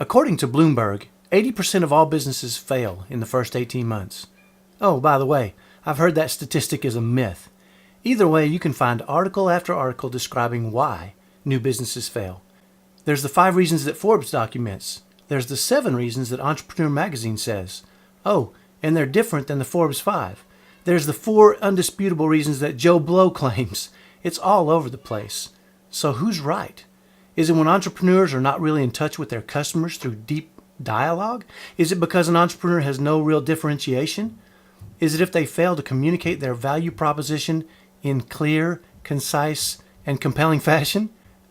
According to Bloomberg, 80% of all businesses fail in the first 18 months. Oh, by the way, I've heard that statistic is a myth. Either way, you can find article after article describing why new businesses fail. There's the 5 reasons that Forbes documents. There's the 7 reasons that Entrepreneur Magazine says. Oh, and they're different than the Forbes 5. There's the 4 undisputable reasons that Joe Blow claims. It's all over the place. So who's right? Is it when entrepreneurs are not really in touch with their customers through deep dialogue? Is it because an entrepreneur has no real differentiation? Is it if they fail to communicate their value proposition in clear, concise, and compelling fashion?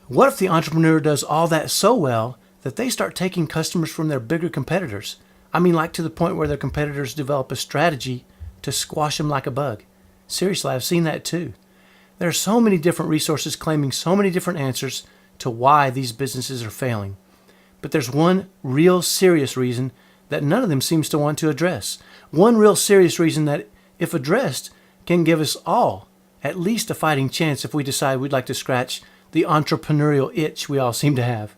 What if the entrepreneur does all that so well that they start taking customers from their bigger competitors? I mean, like to the point where their competitors develop a strategy to squash them like a bug. Seriously, I've seen that too. There are so many different resources claiming so many different answers to why these businesses are failing. But there's one real serious reason that none of them seems to want to address. One real serious reason that, if addressed, can give us all at least a fighting chance if we decide we'd like to scratch the entrepreneurial itch we all seem to have.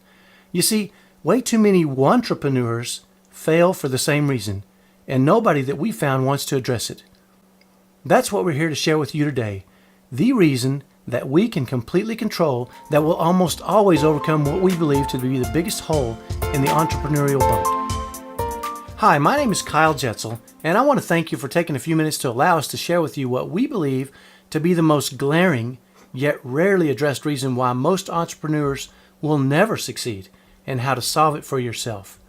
You see, way too many wantrepreneurs fail for the same reason, and nobody that we found wants to address it. That's what we're here to share with you today. The reason that we can completely control that will almost always overcome what we believe to be the biggest hole in the entrepreneurial boat. Hi, my name is Kyle Jetzel, and I want to thank you for taking a few minutes to allow us to share with you what we believe to be the most glaring yet rarely addressed reason why most entrepreneurs will never succeed and how to solve it for yourself.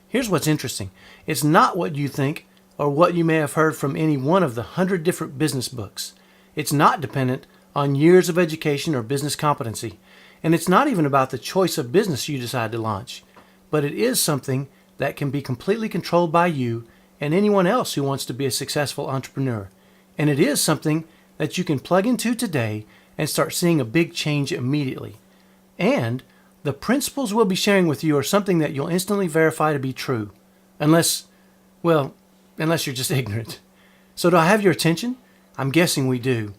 Here's what's interesting. It's not what you think or what you may have heard from any one of the 100 different business books. It's not dependent on years of education or business competency. And it's not even about the choice of business you decide to launch. But it is something that can be completely controlled by you and anyone else who wants to be a successful entrepreneur. And it is something that you can plug into today and start seeing a big change immediately. And the principles we'll be sharing with you are something that you'll instantly verify to be true. Unless you're just ignorant. So do I have your attention? I'm guessing we do.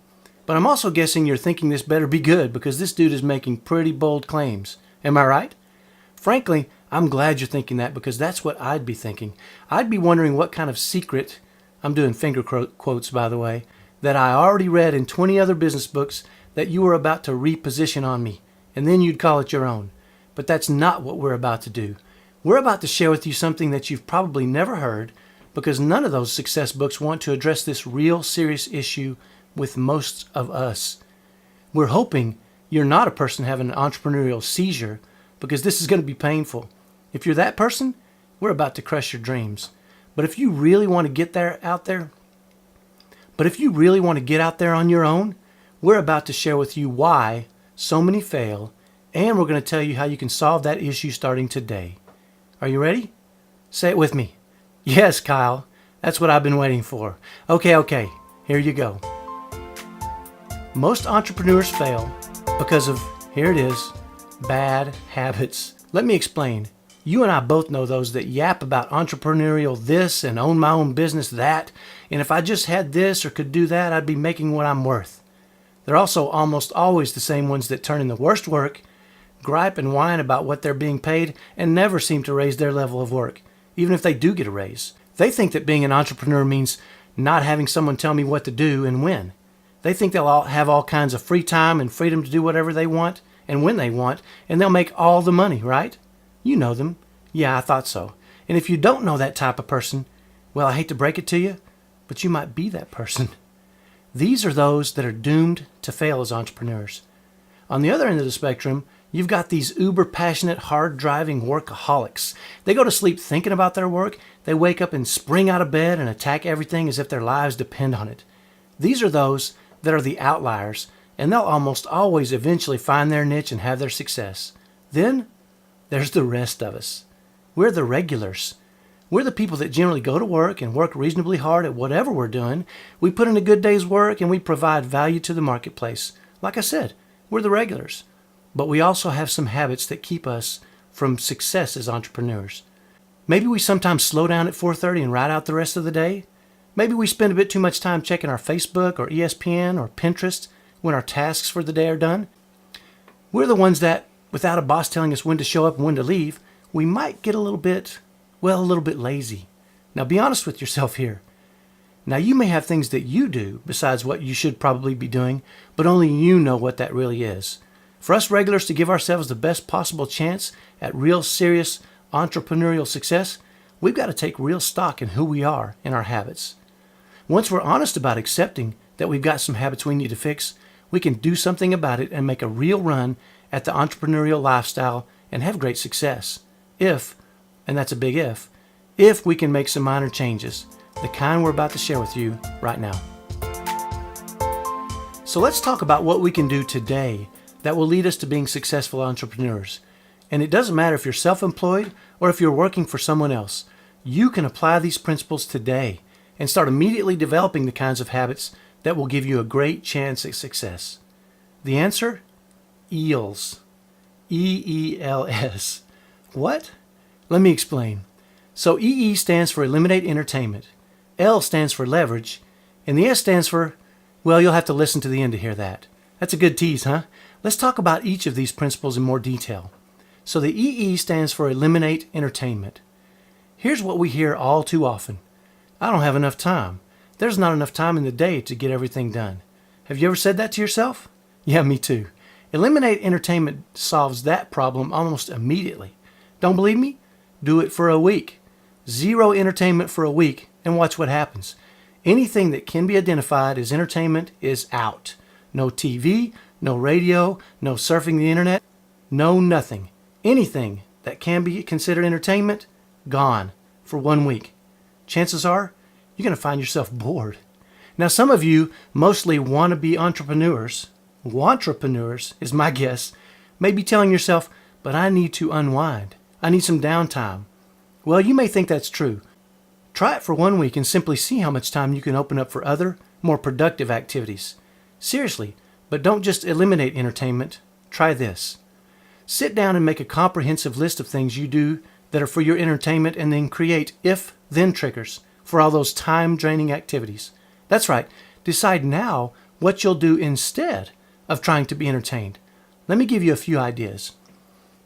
But I'm also guessing you're thinking this better be good because this dude is making pretty bold claims. Am I right? Frankly, I'm glad you're thinking that because that's what I'd be thinking. I'd be wondering what kind of secret, I'm doing finger quotes by the way, that I already read in 20 other business books that you were about to reposition on me, and then you'd call it your own. But that's not what we're about to do. We're about to share with you something that you've probably never heard because none of those success books want to address this real serious issue with most of us. We're hoping you're not a person having an entrepreneurial seizure because this is going to be painful. If you're that person, we're about to crush your dreams. But if you really want to get out there on your own, we're about to share with you why so many fail, and we're going to tell you how you can solve that issue starting today. Are you ready? Say it with me. Yes, Kyle. That's what I've been waiting for. Okay. Here you go. Most entrepreneurs fail because of, here it is, bad habits. Let me explain. You and I both know those that yap about entrepreneurial this and own my own business that, and if I just had this or could do that, I'd be making what I'm worth. They're also almost always the same ones that turn in the worst work, gripe and whine about what they're being paid, and never seem to raise their level of work, even if they do get a raise. They think that being an entrepreneur means not having someone tell me what to do and when. They think they'll have all kinds of free time and freedom to do whatever they want and when they want, and they'll make all the money, right? You know them. Yeah, I thought so. And if you don't know that type of person, well, I hate to break it to you, but you might be that person. These are those that are doomed to fail as entrepreneurs. On the other end of the spectrum, you've got these uber-passionate, hard-driving workaholics. They go to sleep thinking about their work. They wake up and spring out of bed and attack everything as if their lives depend on it. These are those that are the outliers, and they'll almost always eventually find their niche and have their success. Then, there's the rest of us. We're the regulars. We're the people that generally go to work and work reasonably hard at whatever we're doing. We put in a good day's work and we provide value to the marketplace. Like I said, we're the regulars. But we also have some habits that keep us from success as entrepreneurs. Maybe we sometimes slow down at 4:30 and ride out the rest of the day. Maybe we spend a bit too much time checking our Facebook or ESPN or Pinterest when our tasks for the day are done. We're the ones that, without a boss telling us when to show up and when to leave, we might get a little bit lazy. Now be honest with yourself here. Now you may have things that you do besides what you should probably be doing, but only you know what that really is. For us regulars to give ourselves the best possible chance at real serious entrepreneurial success, we've got to take real stock in who we are and our habits. Once we're honest about accepting that we've got some habits we need to fix, we can do something about it and make a real run at the entrepreneurial lifestyle and have great success. If, and that's a big if we can make some minor changes, the kind we're about to share with you right now. So let's talk about what we can do today that will lead us to being successful entrepreneurs. And it doesn't matter if you're self-employed or if you're working for someone else. You can apply these principles today and start immediately developing the kinds of habits that will give you a great chance at success. The answer? EELS. EELS. What? Let me explain. So EE stands for Eliminate Entertainment. L stands for Leverage. And the S stands for, well, you'll have to listen to the end to hear that. That's a good tease, huh? Let's talk about each of these principles in more detail. So the EE stands for Eliminate Entertainment. Here's what we hear all too often. I don't have enough time. There's not enough time in the day to get everything done. Have you ever said that to yourself? Yeah, me too. Eliminate Entertainment solves that problem almost immediately. Don't believe me? Do it for a week. 0 entertainment for a week and watch what happens. Anything that can be identified as entertainment is out. No TV, no radio, no surfing the internet, no nothing. Anything that can be considered entertainment, gone for 1 week. Chances are you're going to find yourself bored. Now, some of you, mostly wannabe entrepreneurs, wantrepreneurs is my guess, may be telling yourself, but I need to unwind. I need some downtime. Well, you may think that's true. Try it for 1 week and simply see how much time you can open up for other, more productive activities. Seriously, but don't just eliminate entertainment. Try this. Sit down and make a comprehensive list of things you do that are for your entertainment and then create if-then triggers for all those time-draining activities. That's right. Decide now what you'll do instead of trying to be entertained. Let me give you a few ideas.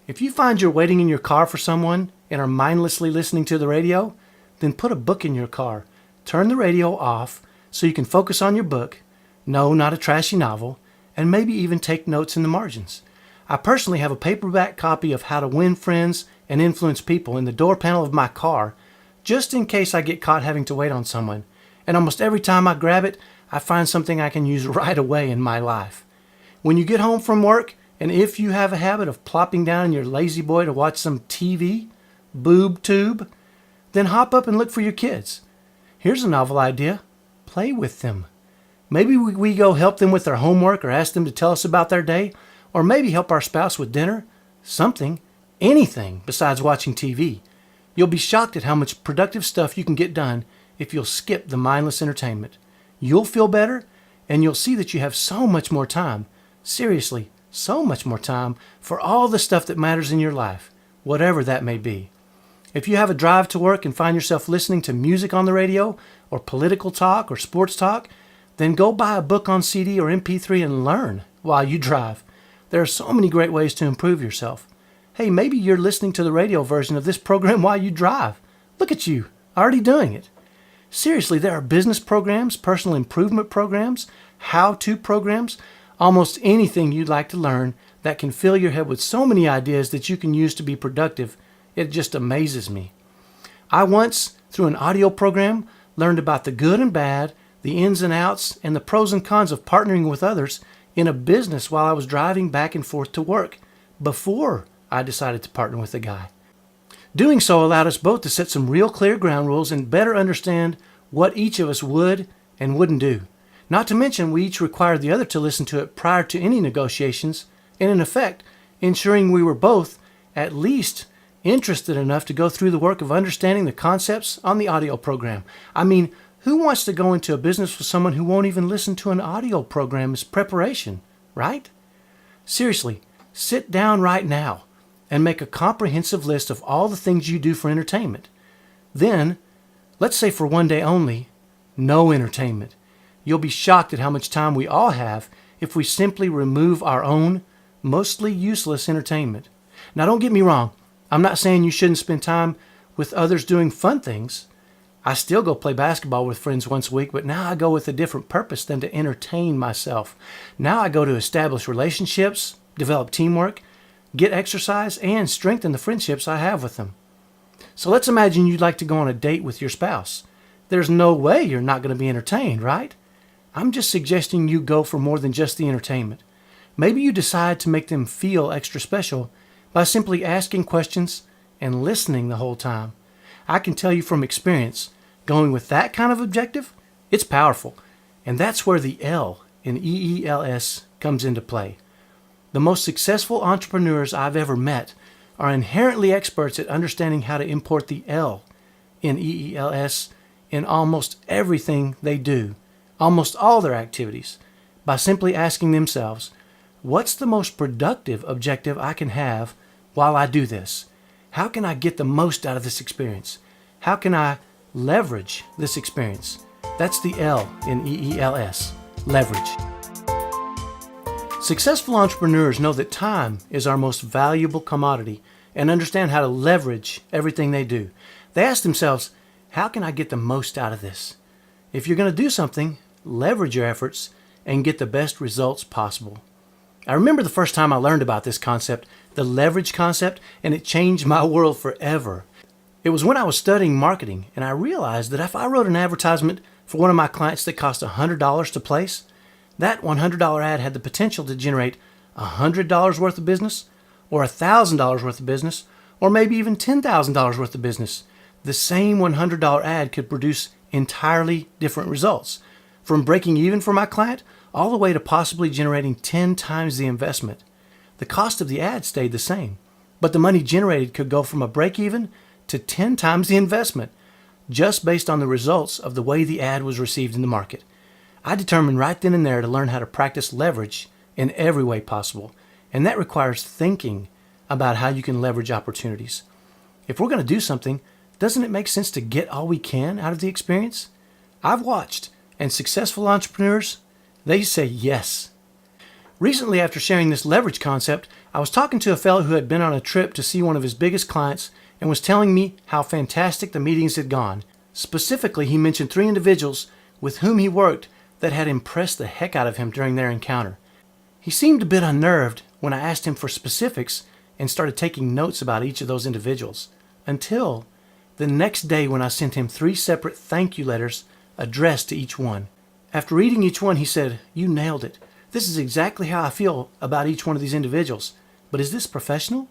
If you find you're waiting in your car for someone and are mindlessly listening to the radio, then put a book in your car. Turn the radio off so you can focus on your book. No, not a trashy novel. And maybe even take notes in the margins. I personally have a paperback copy of How to Win Friends and Influence People in the door panel of my car, just in case I get caught having to wait on someone. And almost every time I grab it, I find something I can use right away in my life. When you get home from work, and if you have a habit of plopping down in your lazy boy to watch some TV, boob tube, then hop up and look for your kids. Here's a novel idea. Play with them. Maybe we go help them with their homework or ask them to tell us about their day, or maybe help our spouse with dinner. Something, anything besides watching TV. You'll be shocked at how much productive stuff you can get done if you'll skip the mindless entertainment. You'll feel better, and you'll see that you have so much more time. Seriously, so much more time for all the stuff that matters in your life, whatever that may be. If you have a drive to work and find yourself listening to music on the radio, or political talk, or sports talk, then go buy a book on CD or MP3 and learn while you drive. There are so many great ways to improve yourself. Hey, maybe you're listening to the radio version of this program while you drive. Look at you, already doing it. Seriously, there are business programs, personal improvement programs, how-to programs, almost anything you'd like to learn that can fill your head with so many ideas that you can use to be productive. It just amazes me. I once, through an audio program, learned about the good and bad, the ins and outs, and the pros and cons of partnering with others in a business while I was driving back and forth to work, before I decided to partner with a guy. Doing so allowed us both to set some real clear ground rules and better understand what each of us would and wouldn't do. Not to mention, we each required the other to listen to it prior to any negotiations, and in effect, ensuring we were both at least interested enough to go through the work of understanding the concepts on the audio program. I mean, who wants to go into a business with someone who won't even listen to an audio program as preparation, right? Seriously, sit down right now and make a comprehensive list of all the things you do for entertainment. Then, let's say for 1 day only, no entertainment. You'll be shocked at how much time we all have if we simply remove our own, mostly useless entertainment. Now, don't get me wrong. I'm not saying you shouldn't spend time with others doing fun things. I still go play basketball with friends once a week, but now I go with a different purpose than to entertain myself. Now I go to establish relationships, develop teamwork, get exercise, and strengthen the friendships I have with them. So let's imagine you'd like to go on a date with your spouse. There's no way you're not going to be entertained, right? I'm just suggesting you go for more than just the entertainment. Maybe you decide to make them feel extra special by simply asking questions and listening the whole time. I can tell you from experience, going with that kind of objective, it's powerful. And that's where the L in EELS comes into play. The most successful entrepreneurs I've ever met are inherently experts at understanding how to import the L in EELS in almost everything they do, almost all their activities, by simply asking themselves, what's the most productive objective I can have while I do this? How can I get the most out of this experience? How can I leverage this experience? That's the L in EELS, leverage. Successful entrepreneurs know that time is our most valuable commodity and understand how to leverage everything they do. They ask themselves, how can I get the most out of this? If you're going to do something, leverage your efforts and get the best results possible. I remember the first time I learned about this concept, the leverage concept, and it changed my world forever. It was when I was studying marketing, and I realized that if I wrote an advertisement for one of my clients that cost $100 to place, that $100 ad had the potential to generate $100 worth of business, or $1,000 worth of business, or maybe even $10,000 worth of business. The same $100 ad could produce entirely different results, from breaking even for my client all the way to possibly generating 10 times the investment. The cost of the ad stayed the same, but the money generated could go from a break even to 10 times the investment, just based on the results of the way the ad was received in the market. I determined right then and there to learn how to practice leverage in every way possible, and that requires thinking about how you can leverage opportunities. If we're going to do something, doesn't it make sense to get all we can out of the experience? I've watched, and successful entrepreneurs, they say yes. Recently, after sharing this leverage concept, I was talking to a fellow who had been on a trip to see one of his biggest clients and was telling me how fantastic the meetings had gone. Specifically, he mentioned 3 individuals with whom he worked that had impressed the heck out of him during their encounter. He seemed a bit unnerved when I asked him for specifics and started taking notes about each of those individuals, until the next day when I sent him 3 separate thank you letters addressed to each one. After reading each one, he said, "You nailed it. This is exactly how I feel about each one of these individuals. But is this professional?"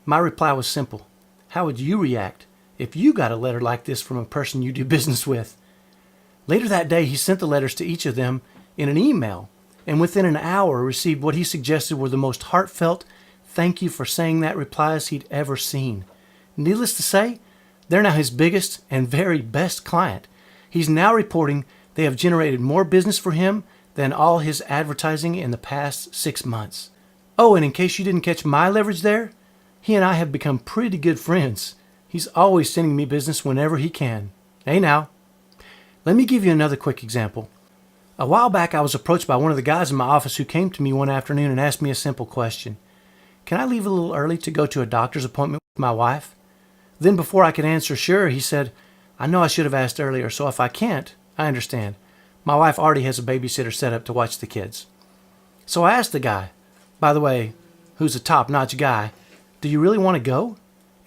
My reply was simple. How would you react if you got a letter like this from a person you do business with? Later that day, he sent the letters to each of them in an email, and within an hour received what he suggested were the most heartfelt thank you for saying that replies he'd ever seen. Needless to say, they're now his biggest and very best client. He's now reporting they have generated more business for him than all his advertising in the past 6 months. Oh, and in case you didn't catch my leverage there, he and I have become pretty good friends. He's always sending me business whenever he can. Hey now. Let me give you another quick example. A while back, I was approached by one of the guys in my office who came to me one afternoon and asked me a simple question. Can I leave a little early to go to a doctor's appointment with my wife? Then before I could answer sure, he said, I know I should have asked earlier, so if I can't, I understand. My wife already has a babysitter set up to watch the kids. So I asked the guy, by the way, who's a top-notch guy, do you really want to go?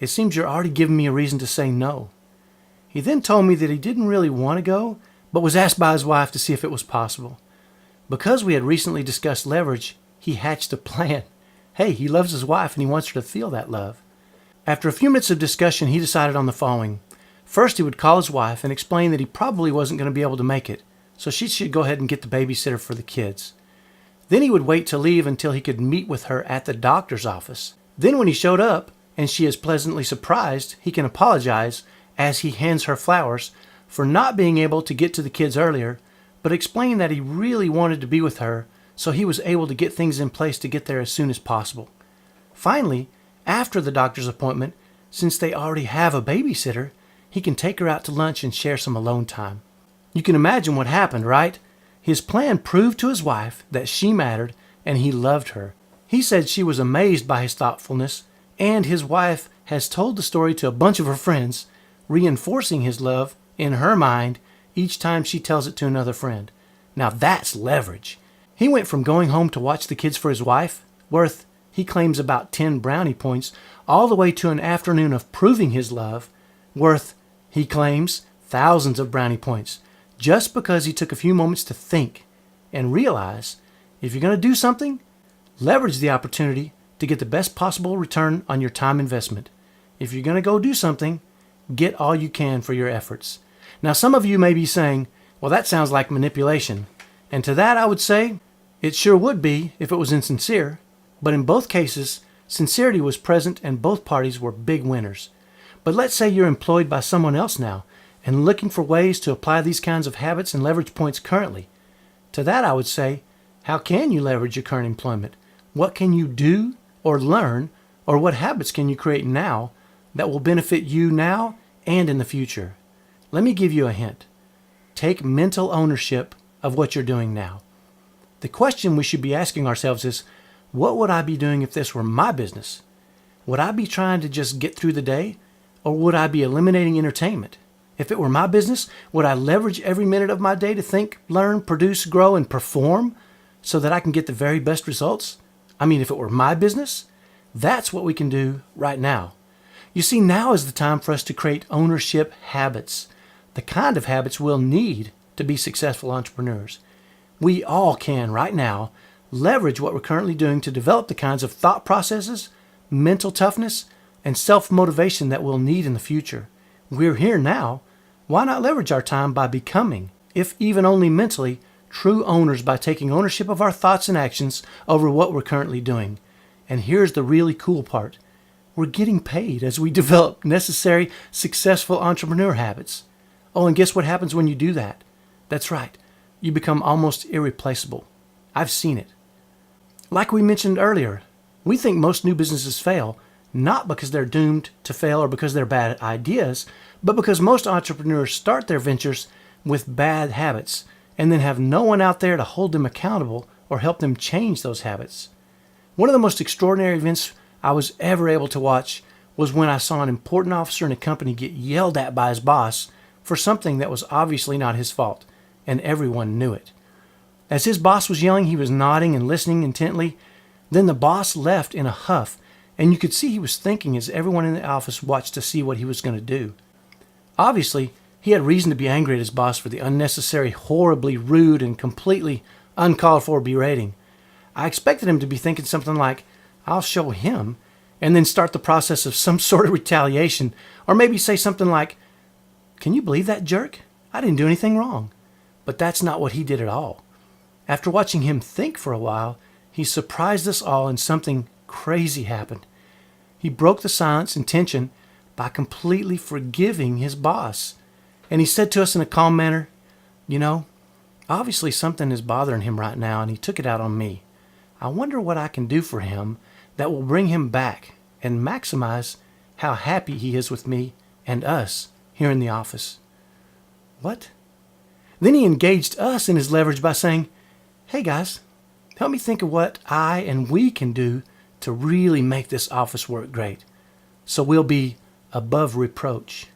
It seems you're already giving me a reason to say no. He then told me that he didn't really want to go, but was asked by his wife to see if it was possible. Because we had recently discussed leverage, he hatched a plan. Hey, he loves his wife and he wants her to feel that love. After a few minutes of discussion, he decided on the following. First, he would call his wife and explain that he probably wasn't going to be able to make it, so she should go ahead and get the babysitter for the kids. Then he would wait to leave until he could meet with her at the doctor's office. Then when he showed up, and she is pleasantly surprised, he can apologize as he hands her flowers for not being able to get to the kids earlier, but explain that he really wanted to be with her, so he was able to get things in place to get there as soon as possible. Finally, after the doctor's appointment, since they already have a babysitter, he can take her out to lunch and share some alone time. You can imagine what happened, right? His plan proved to his wife that she mattered and he loved her. He said she was amazed by his thoughtfulness and his wife has told the story to a bunch of her friends, reinforcing his love in her mind each time she tells it to another friend. Now that's leverage. He went from going home to watch the kids for his wife, worth, he claims, about 10 brownie points, all the way to an afternoon of proving his love, worth, he claims, thousands of brownie points, just because he took a few moments to think and realize if you're going to do something, leverage the opportunity to get the best possible return on your time investment. If you're going to go do something, get all you can for your efforts. Now, some of you may be saying, well, that sounds like manipulation. And to that, I would say, it sure would be if it was insincere. But in both cases, sincerity was present and both parties were big winners. But let's say you're employed by someone else now and looking for ways to apply these kinds of habits and leverage points currently. To that, I would say, how can you leverage your current employment? What can you do or learn, or what habits can you create now that will benefit you now and in the future? Let me give you a hint. Take mental ownership of what you're doing now. The question we should be asking ourselves is, what would I be doing if this were my business? Would I be trying to just get through the day, or would I be eliminating entertainment? If it were my business, would I leverage every minute of my day to think, learn, produce, grow, and perform so that I can get the very best results? I mean, if it were my business, that's what we can do right now. You see, now is the time for us to create ownership habits, the kind of habits we'll need to be successful entrepreneurs. We all can, right now, leverage what we're currently doing to develop the kinds of thought processes, mental toughness, and self-motivation that we'll need in the future. We're here now. Why not leverage our time by becoming, if even only mentally, true owners by taking ownership of our thoughts and actions over what we're currently doing? And here's the really cool part. We're getting paid as we develop necessary, successful entrepreneur habits. Oh, and guess what happens when you do that? That's right. You become almost irreplaceable. I've seen it. Like we mentioned earlier, we think most new businesses fail, not because they're doomed to fail or because they're bad ideas, but because most entrepreneurs start their ventures with bad habits and then have no one out there to hold them accountable or help them change those habits. One of the most extraordinary events I was ever able to watch was when I saw an important officer in a company get yelled at by his boss for something that was obviously not his fault, and everyone knew it. As his boss was yelling, he was nodding and listening intently. Then the boss left in a huff, and you could see he was thinking as everyone in the office watched to see what he was going to do. Obviously, he had reason to be angry at his boss for the unnecessary, horribly rude, and completely uncalled for berating. I expected him to be thinking something like, I'll show him, and then start the process of some sort of retaliation, or maybe say something like, can you believe that jerk? I didn't do anything wrong. But that's not what he did at all. After watching him think for a while, he surprised us all and something crazy happened. He broke the silence and tension by completely forgiving his boss. And he said to us in a calm manner, you know, obviously something is bothering him right now and he took it out on me. I wonder what I can do for him that will bring him back and maximize how happy he is with me and us here in the office. What? Then he engaged us in his leverage by saying, hey guys, help me think of what I and we can do to really make this office work great, so we'll be above reproach.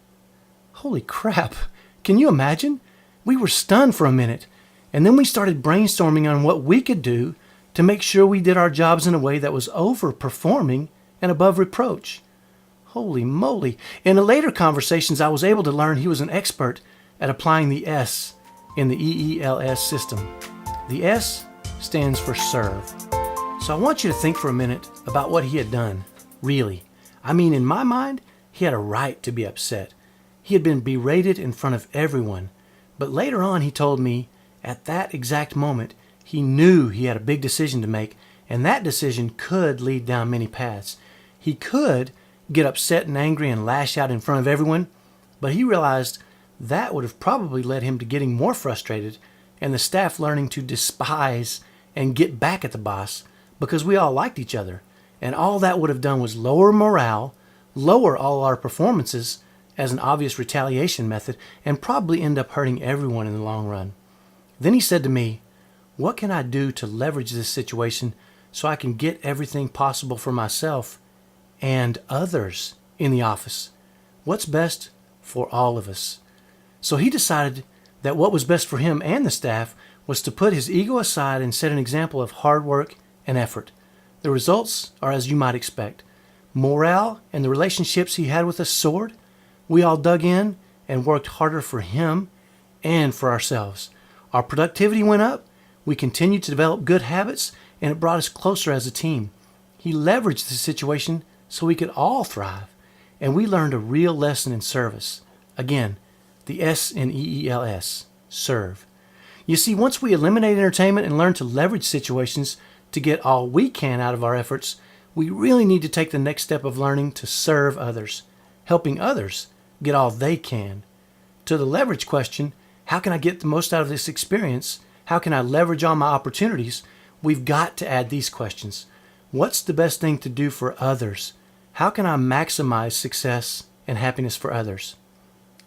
Holy crap, can you imagine? We were stunned for a minute, and then we started brainstorming on what we could do to make sure we did our jobs in a way that was overperforming and above reproach. Holy moly. In the later conversations, I was able to learn he was an expert at applying the S in the EELS system. The S stands for serve. So I want you to think for a minute about what he had done, really. I mean, in my mind, he had a right to be upset. He had been berated in front of everyone. But later on, he told me, at that exact moment, he knew he had a big decision to make, and that decision could lead down many paths. He could get upset and angry and lash out in front of everyone, but he realized that would have probably led him to getting more frustrated and the staff learning to despise and get back at the boss because we all liked each other. And all that would have done was lower morale, lower all our performances as an obvious retaliation method, and probably end up hurting everyone in the long run. Then he said to me, what can I do to leverage this situation so I can get everything possible for myself and others in the office. What's best for all of us? So he decided that what was best for him and the staff was to put his ego aside and set an example of hard work and effort. The results are as you might expect. Morale and the relationships he had with us soared. We all dug in and worked harder for him and for ourselves. Our productivity went up. We continued to develop good habits, and it brought us closer as a team. He leveraged the situation so we could all thrive, and we learned a real lesson in service. Again, the S in EELS, serve. You see, once we eliminate entertainment and learn to leverage situations to get all we can out of our efforts, we really need to take the next step of learning to serve others, helping others get all they can. To the leverage question, how can I get the most out of this experience? How can I leverage all my opportunities? We've got to add these questions. What's the best thing to do for others? How can I maximize success and happiness for others?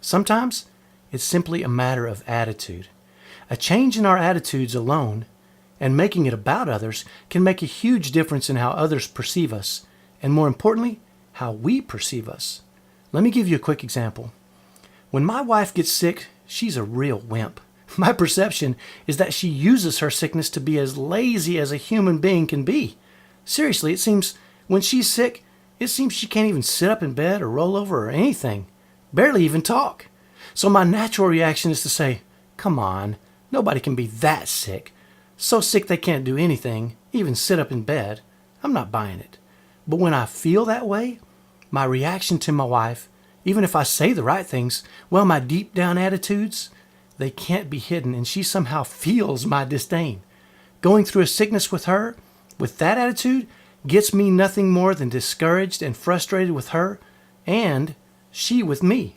Sometimes it's simply a matter of attitude. A change in our attitudes alone and making it about others can make a huge difference in how others perceive us, and more importantly, how we perceive us. Let me give you a quick example. When my wife gets sick, she's a real wimp. My perception is that she uses her sickness to be as lazy as a human being can be. Seriously, it seems when she's sick, it seems she can't even sit up in bed or roll over or anything. Barely even talk. So my natural reaction is to say, come on, nobody can be that sick. So sick they can't do anything, even sit up in bed. I'm not buying it. But when I feel that way, my reaction to my wife, even if I say the right things, well, my deep down attitudes, they can't be hidden, and she somehow feels my disdain. Going through a sickness with her, with that attitude, gets me nothing more than discouraged and frustrated with her, and she with me.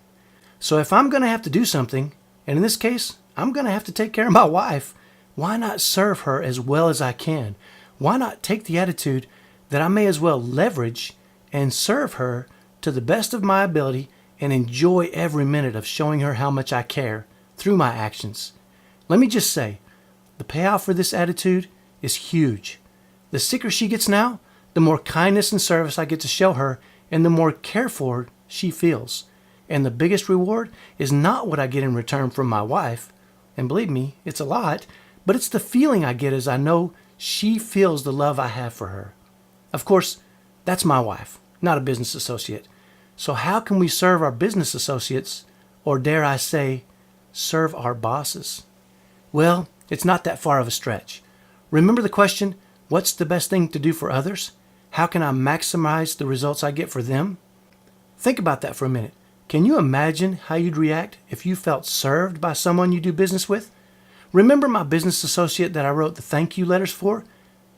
So if I'm going to have to do something, and in this case, I'm going to have to take care of my wife, why not serve her as well as I can? Why not take the attitude that I may as well leverage and serve her to the best of my ability and enjoy every minute of showing her how much I care through my actions? Let me just say, the payoff for this attitude is huge. The sicker she gets now, the more kindness and service I get to show her, and the more cared for she feels. And the biggest reward is not what I get in return from my wife, and believe me, it's a lot, but it's the feeling I get as I know she feels the love I have for her. Of course, that's my wife, not a business associate. So how can we serve our business associates, or dare I say, serve our bosses? Well, it's not that far of a stretch. Remember the question, what's the best thing to do for others? How can I maximize the results I get for them? Think about that for a minute. Can you imagine how you'd react if you felt served by someone you do business with? Remember my business associate that I wrote the thank you letters for?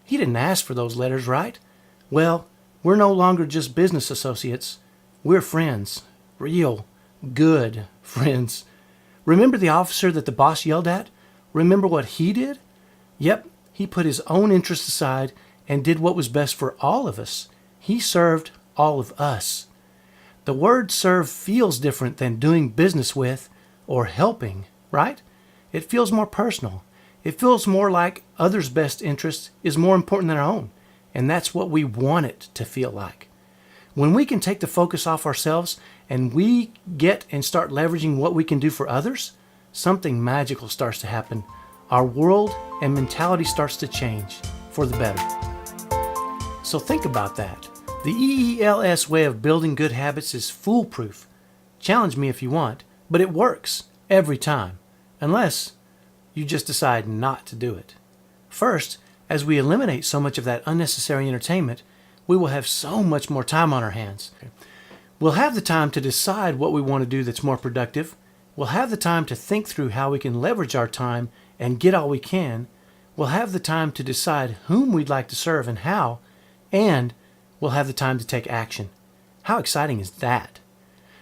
He didn't ask for those letters, right? Well, we're no longer just business associates. We're friends. Real, good friends. Remember the officer that the boss yelled at? Remember what he did? Yep, he put his own interests aside and did what was best for all of us. He served all of us. The word serve feels different than doing business with or helping, right? It feels more personal. It feels more like others' best interest is more important than our own. And that's what we want it to feel like. When we can take the focus off ourselves and we get and start leveraging what we can do for others, something magical starts to happen. Our world and mentality starts to change for the better. So think about that. The EELS way of building good habits is foolproof. Challenge me if you want, but it works every time, unless you just decide not to do it. First, as we eliminate so much of that unnecessary entertainment, we will have so much more time on our hands. We'll have the time to decide what we want to do that's more productive. We'll have the time to think through how we can leverage our time and get all we can. We'll have the time to decide whom we'd like to serve and how, and we'll have the time to take action. How exciting is that?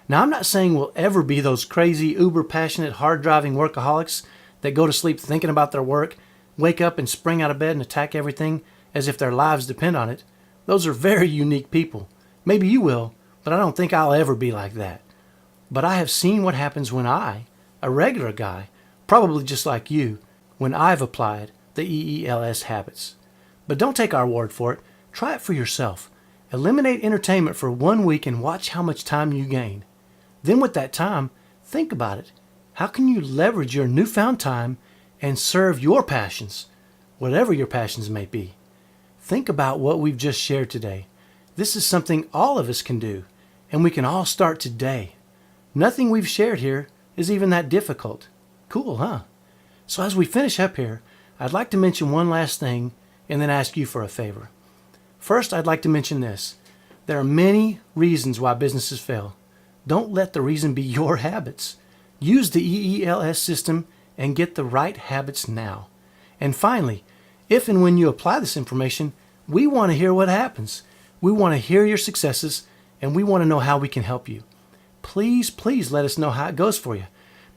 Now, I'm not saying we'll ever be those crazy, uber-passionate, hard-driving workaholics that go to sleep thinking about their work, wake up and spring out of bed and attack everything as if their lives depend on it. Those are very unique people. Maybe you will, but I don't think I'll ever be like that. But I have seen what happens when I, a regular guy, probably just like you, when I've applied the EELS habits. But don't take our word for it. Try it for yourself. Eliminate entertainment for 1 week and watch how much time you gain. Then with that time, think about it. How can you leverage your newfound time and serve your passions, whatever your passions may be? Think about what we've just shared today. This is something all of us can do, and we can all start today. Nothing we've shared here is even that difficult. Cool, huh? So as we finish up here, I'd like to mention one last thing and then ask you for a favor. First, I'd like to mention this. There are many reasons why businesses fail. Don't let the reason be your habits. Use the EELS system and get the right habits now. And finally, if and when you apply this information, we want to hear what happens. We want to hear your successes, and we want to know how we can help you. Please let us know how it goes for you.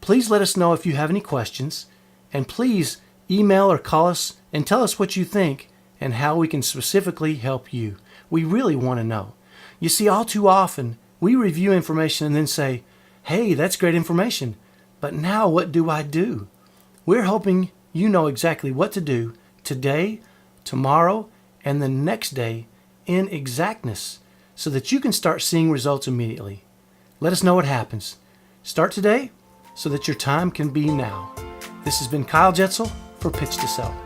Please let us know if you have any questions, and please email or call us and tell us what you think and how we can specifically help you. We really want to know. You see, all too often, we review information and then say, hey, that's great information, but now what do I do? We're hoping you know exactly what to do today, tomorrow, and the next day in exactness so that you can start seeing results immediately. Let us know what happens. Start today so that your time can be now. This has been Kyle Jetzel for Pitch to Sell.